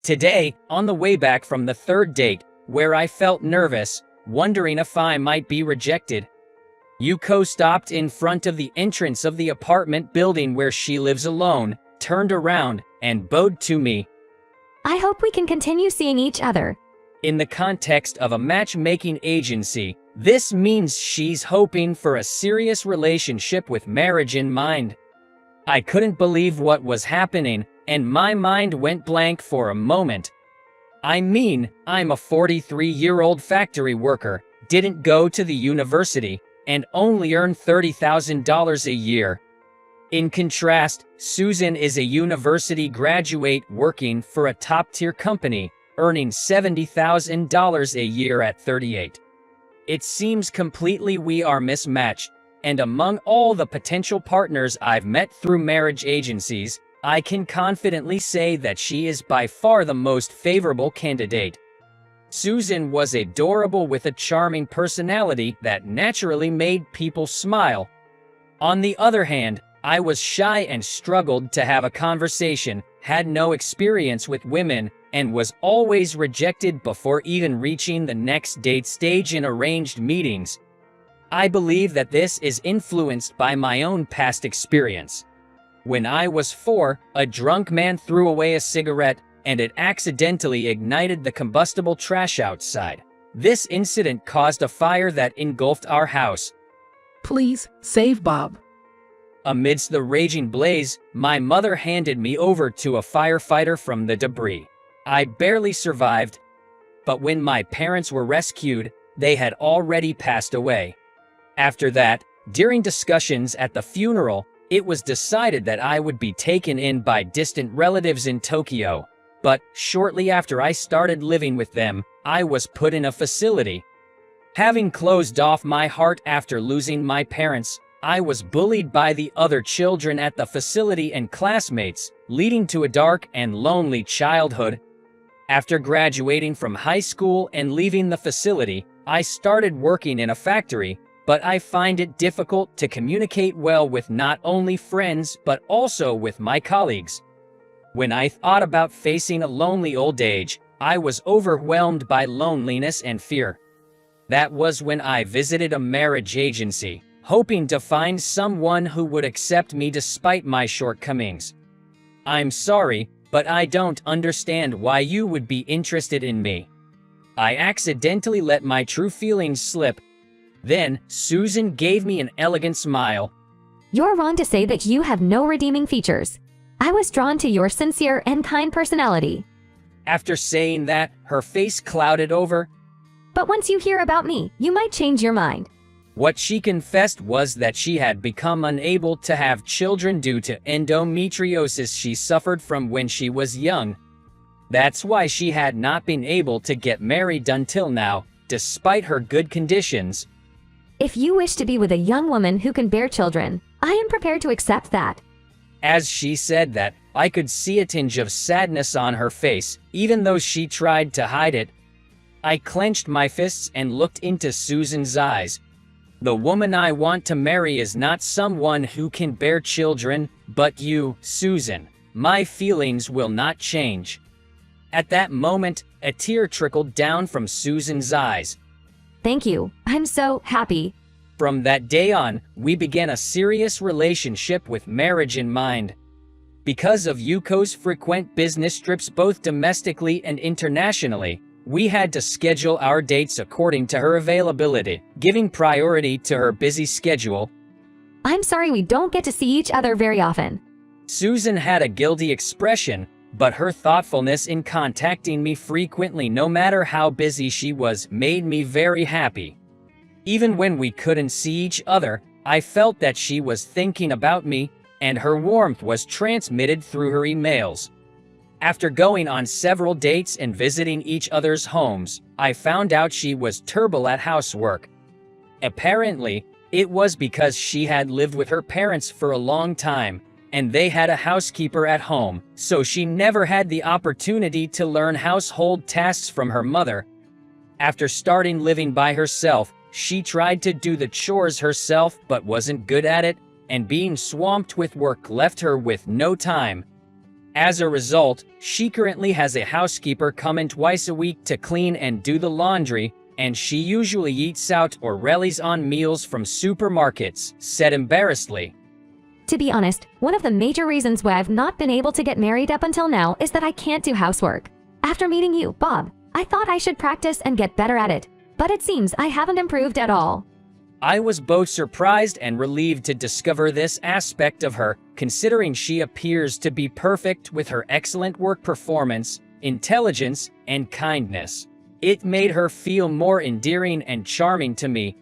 Today, on the way back from the third date, where I felt nervous, wondering if I might be rejected, Yuko stopped in front of the entrance of the apartment building where she lives alone, turned around, and bowed to me. I hope we can continue seeing each other. In the context of a matchmaking agency, this means she's hoping for a serious relationship with marriage in mind. I couldn't believe what was happening, and my mind went blank for a moment. I mean, I'm a 43-year-old factory worker, didn't go to the university, and only earn $30,000 a year. In contrast, Susan is a university graduate working for a top-tier company, earning $70,000 a year at 38. It seems completely we are mismatched, and among all the potential partners I've met through marriage agencies, I can confidently say that she is by far the most favorable candidate. Susan was adorable with a charming personality that naturally made people smile. On the other hand, I was shy and struggled to have a conversation, had no experience with women, and was always rejected before even reaching the next date stage in arranged meetings. I believe that this is influenced by my own past experience. When I was 4, a drunk man threw away a cigarette, and it accidentally ignited the combustible trash outside. This incident caused a fire that engulfed our house. Please, save Bob. Amidst the raging blaze, my mother handed me over to a firefighter from the debris. I barely survived, but when my parents were rescued, they had already passed away. After that, during discussions at the funeral, it was decided that I would be taken in by distant relatives in Tokyo. But shortly after I started living with them, I was put in a facility. Having closed off my heart after losing my parents, I was bullied by the other children at the facility and classmates, leading to a dark and lonely childhood. After graduating from high school and leaving the facility, I started working in a factory, but I find it difficult to communicate well with not only friends but also with my colleagues. When I thought about facing a lonely old age, I was overwhelmed by loneliness and fear. That was when I visited a marriage agency, hoping to find someone who would accept me despite my shortcomings. I'm sorry, but I don't understand why you would be interested in me. I accidentally let my true feelings slip. Then, Susan gave me an elegant smile. You're wrong to say that you have no redeeming features. I was drawn to your sincere and kind personality. After saying that, her face clouded over. But once you hear about me, you might change your mind. What she confessed was that she had become unable to have children due to endometriosis she suffered from when she was young. That's why she had not been able to get married until now, despite her good conditions. If you wish to be with a young woman who can bear children, I am prepared to accept that. As she said that, I could see a tinge of sadness on her face, even though she tried to hide it. I clenched my fists and looked into Susan's eyes. The woman I want to marry is not someone who can bear children, but you, Susan. My feelings will not change. At that moment, a tear trickled down from Susan's eyes. Thank you. I'm so happy. From that day on, we began a serious relationship with marriage in mind. Because of Yuko's frequent business trips both domestically and internationally, we had to schedule our dates according to her availability, giving priority to her busy schedule. I'm sorry we don't get to see each other very often. Susan had a guilty expression, but her thoughtfulness in contacting me frequently no matter how busy she was made me very happy. Even when we couldn't see each other, I felt that she was thinking about me, and her warmth was transmitted through her emails. After going on several dates and visiting each other's homes, I found out she was terrible at housework. Apparently, it was because she had lived with her parents for a long time, and they had a housekeeper at home, so she never had the opportunity to learn household tasks from her mother. After starting living by herself, she tried to do the chores herself but wasn't good at it, and being swamped with work left her with no time. As a result, she currently has a housekeeper come in twice a week to clean and do the laundry, and she usually eats out or relies on meals from supermarkets, said embarrassedly. To be honest, one of the major reasons why I've not been able to get married up until now is that I can't do housework. After meeting you, Bob, I thought I should practice and get better at it, but it seems I haven't improved at all. I was both surprised and relieved to discover this aspect of her, considering she appears to be perfect with her excellent work performance, intelligence, and kindness. It made her feel more endearing and charming to me.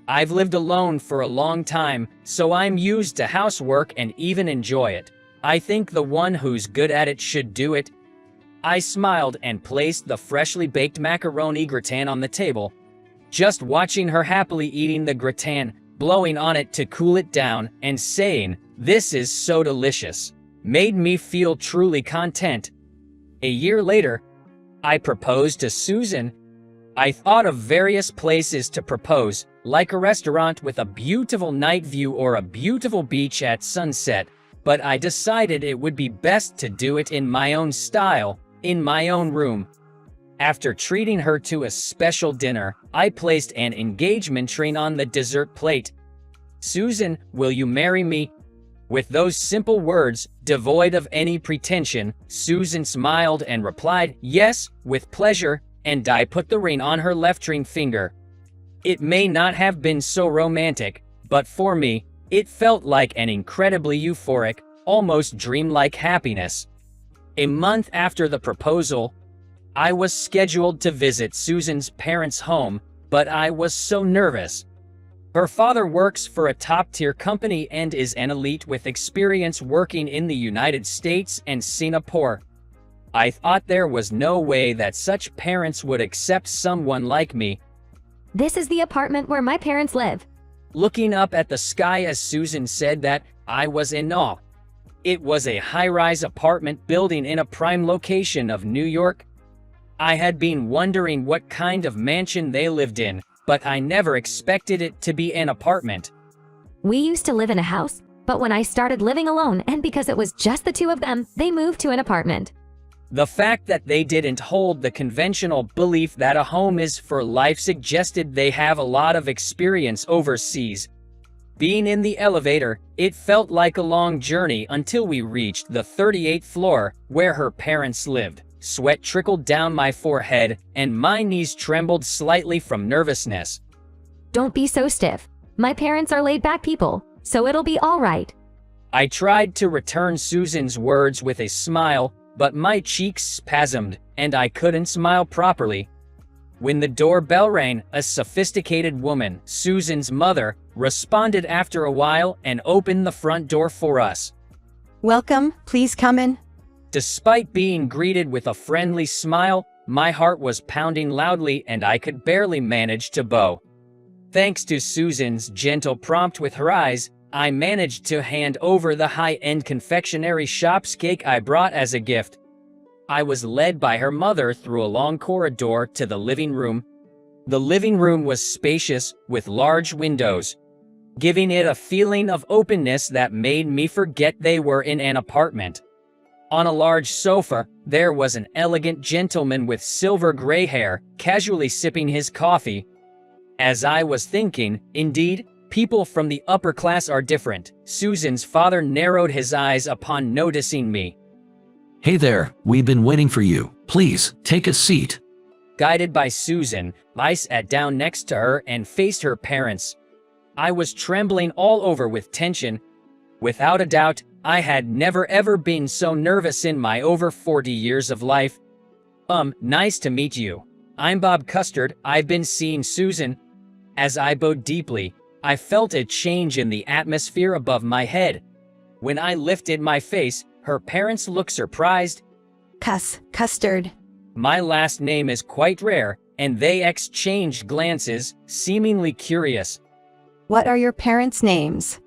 I've lived alone for a long time, so I'm used to housework and even enjoy it. I think the one who's good at it should do it. I smiled and placed the freshly baked macaroni gratin on the table. Just watching her happily eating the gratin, blowing on it to cool it down, and saying, "This is so delicious," made me feel truly content. A year later, I proposed to Susan. I thought of various places to propose, like a restaurant with a beautiful night view or a beautiful beach at sunset, but I decided it would be best to do it in my own style, in my own room. After treating her to a special dinner, I placed an engagement ring on the dessert plate. "Susan, will you marry me?" With those simple words, devoid of any pretension, Susan smiled and replied, "Yes, with pleasure," and I put the ring on her left ring finger. It may not have been so romantic, but for me, it felt like an incredibly euphoric, almost dreamlike happiness. A month after the proposal, I was scheduled to visit Susan's parents' home, but I was so nervous. Her father works for a top-tier company and is an elite with experience working in the United States and Singapore. I thought there was no way that such parents would accept someone like me. This is the apartment where my parents live. Looking up at the sky as Susan said that, I was in awe. It was a high-rise apartment building in a prime location of New York. I had been wondering what kind of mansion they lived in, but I never expected it to be an apartment. We used to live in a house, but when I started living alone and because it was just the two of them, they moved to an apartment. The fact that they didn't hold the conventional belief that a home is for life suggested they have a lot of experience overseas. Being in the elevator, it felt like a long journey until we reached the 38th floor, where her parents lived. Sweat trickled down my forehead, and my knees trembled slightly from nervousness. Don't be so stiff. My parents are laid-back people, so it'll be all right. I tried to return Susan's words with a smile, but my cheeks spasmed, and I couldn't smile properly. When the doorbell rang, a sophisticated woman, Susan's mother, responded after a while and opened the front door for us. "Welcome, please come in." Despite being greeted with a friendly smile, my heart was pounding loudly and I could barely manage to bow. Thanks to Susan's gentle prompt with her eyes, I managed to hand over the high-end confectionery shop's cake I brought as a gift. I was led by her mother through a long corridor to the living room. The living room was spacious, with large windows, giving it a feeling of openness that made me forget they were in an apartment. On a large sofa, there was an elegant gentleman with silver gray hair, casually sipping his coffee. As I was thinking, indeed, people from the upper class are different. Susan's father narrowed his eyes upon noticing me. "Hey there, we've been waiting for you. Please, take a seat." Guided by Susan, I sat down next to her and faced her parents. I was trembling all over with tension. Without a doubt, I had never ever been so nervous in my over 40 years of life. Nice to meet you. I'm Bob Custard. I've been seeing Susan." As I bowed deeply, I felt a change in the atmosphere above my head. When I lifted my face, her parents looked surprised. Custard. My last name is quite rare, and they exchanged glances, seemingly curious. What are your parents' names?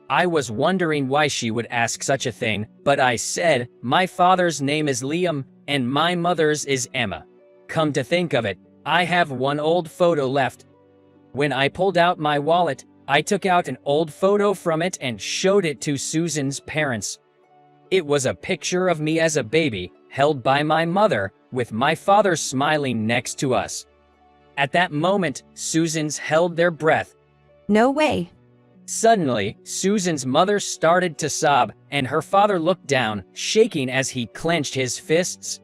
I was wondering why she would ask such a thing, but I said, "My father's name is Liam, and my mother's is Emma." Come to think of it, I have one old photo left. When I pulled out my wallet, I took out an old photo from it and showed it to Susan's parents. It was a picture of me as a baby, held by my mother, with my father smiling next to us. At that moment, Susan's held their breath. No way. Suddenly, Susan's mother started to sob, and her father looked down, shaking as he clenched his fists.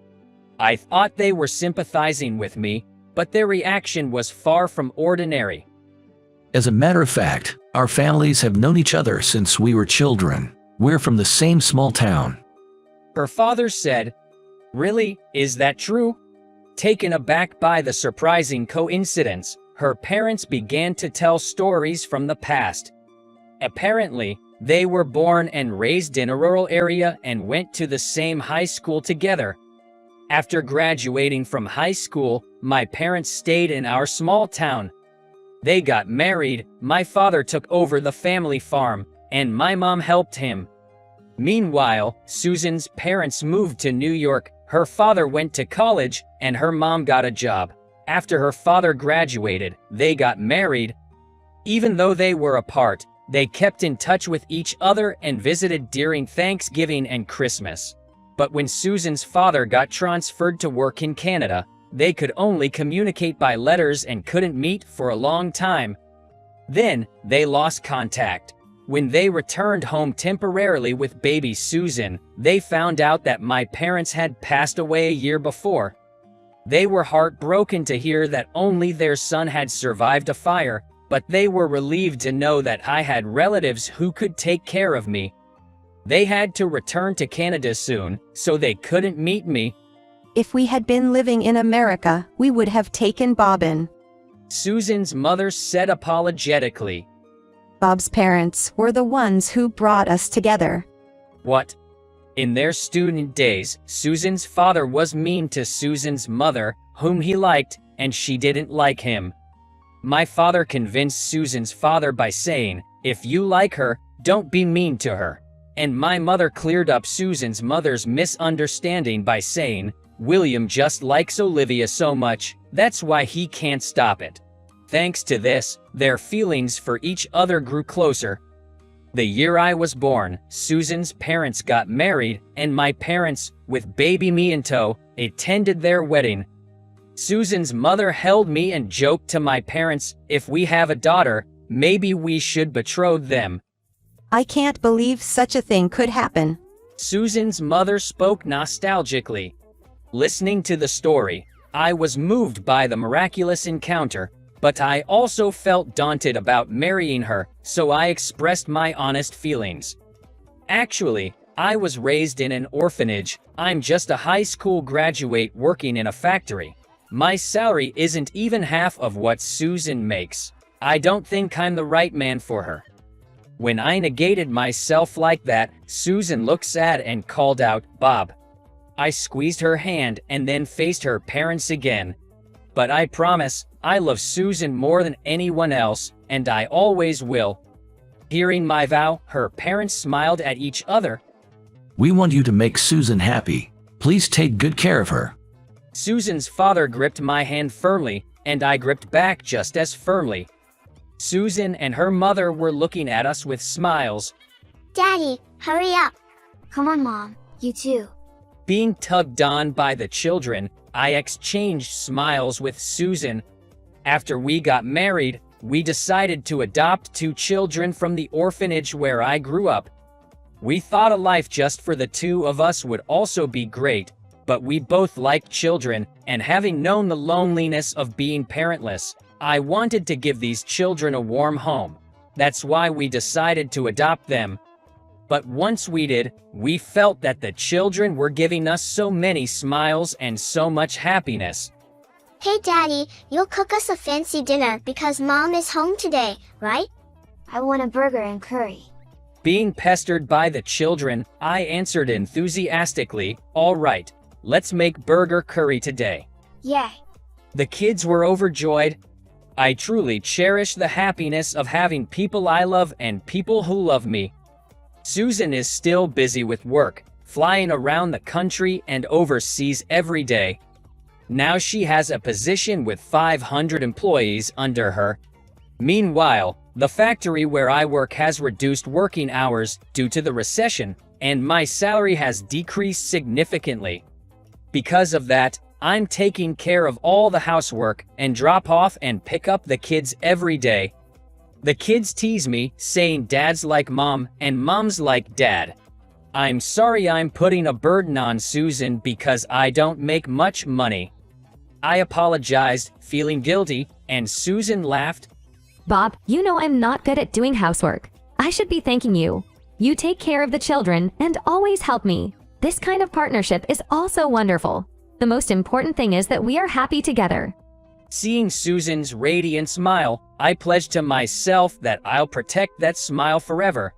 I thought they were sympathizing with me, but their reaction was far from ordinary. As a matter of fact, our families have known each other since we were children. We're from the same small town. Her father said, "Really? Is that true?" Taken aback by the surprising coincidence, her parents began to tell stories from the past. Apparently, they were born and raised in a rural area and went to the same high school together. After graduating from high school, my parents stayed in our small town. They got married, my father took over the family farm, and my mom helped him. Meanwhile, Susan's parents moved to New York, her father went to college, and her mom got a job. After her father graduated, they got married. Even though they were apart, they kept in touch with each other and visited during Thanksgiving and Christmas. But when Susan's father got transferred to work in Canada, they could only communicate by letters and couldn't meet for a long time. Then, they lost contact. When they returned home temporarily with baby Susan, they found out that my parents had passed away a year before. They were heartbroken to hear that only their son had survived a fire, but they were relieved to know that I had relatives who could take care of me. They had to return to Canada soon, so they couldn't meet me. If we had been living in America, we would have taken Bob in. Susan's mother said apologetically. Bob's parents were the ones who brought us together. What? In their student days, Susan's father was mean to Susan's mother, whom he liked, and she didn't like him. My father convinced Susan's father by saying, "If you like her, don't be mean to her." And my mother cleared up Susan's mother's misunderstanding by saying, "William just likes Olivia so much, that's why he can't stop it." Thanks to this, their feelings for each other grew closer. The year I was born, Susan's parents got married, and my parents, with baby me in tow, attended their wedding. Susan's mother held me and joked to my parents, "If we have a daughter, maybe we should betroth them." I can't believe such a thing could happen. Susan's mother spoke nostalgically. Listening to the story, I was moved by the miraculous encounter, but I also felt daunted about marrying her, so I expressed my honest feelings. Actually, I was raised in an orphanage. I'm just a high school graduate working in a factory. My salary isn't even half of what Susan makes. I don't think I'm the right man for her. When I negated myself like that, Susan looked sad and called out, "Bob." I squeezed her hand and then faced her parents again. But I promise, I love Susan more than anyone else, and I always will. Hearing my vow, her parents smiled at each other. We want you to make Susan happy. Please take good care of her. Susan's father gripped my hand firmly, and I gripped back just as firmly. Susan and her mother were looking at us with smiles. Daddy, hurry up. Come on, Mom. You too. Being tugged on by the children, I exchanged smiles with Susan. After we got married, we decided to adopt 2 children from the orphanage where I grew up. We thought a life just for the 2 of us would also be great, but we both liked children, and having known the loneliness of being parentless, I wanted to give these children a warm home. That's why we decided to adopt them. But once we did, we felt that the children were giving us so many smiles and so much happiness. Hey Daddy, you'll cook us a fancy dinner because Mom is home today, right? I want a burger and curry. Being pestered by the children, I answered enthusiastically, "All right, let's make burger curry today." Yay! The kids were overjoyed. I truly cherish the happiness of having people I love and people who love me. Susan is still busy with work, flying around the country and overseas every day. Now she has a position with 500 employees under her. Meanwhile, the factory where I work has reduced working hours due to the recession, and my salary has decreased significantly. Because of that, I'm taking care of all the housework and drop off and pick up the kids every day. The kids tease me, saying dad's like mom and mom's like dad. I'm sorry I'm putting a burden on Susan because I don't make much money. I apologized, feeling guilty, and Susan laughed. Bob, you know I'm not good at doing housework. I should be thanking you. You take care of the children and always help me. This kind of partnership is also wonderful. The most important thing is that we are happy together. Seeing Susan's radiant smile, I pledged to myself that I'll protect that smile forever.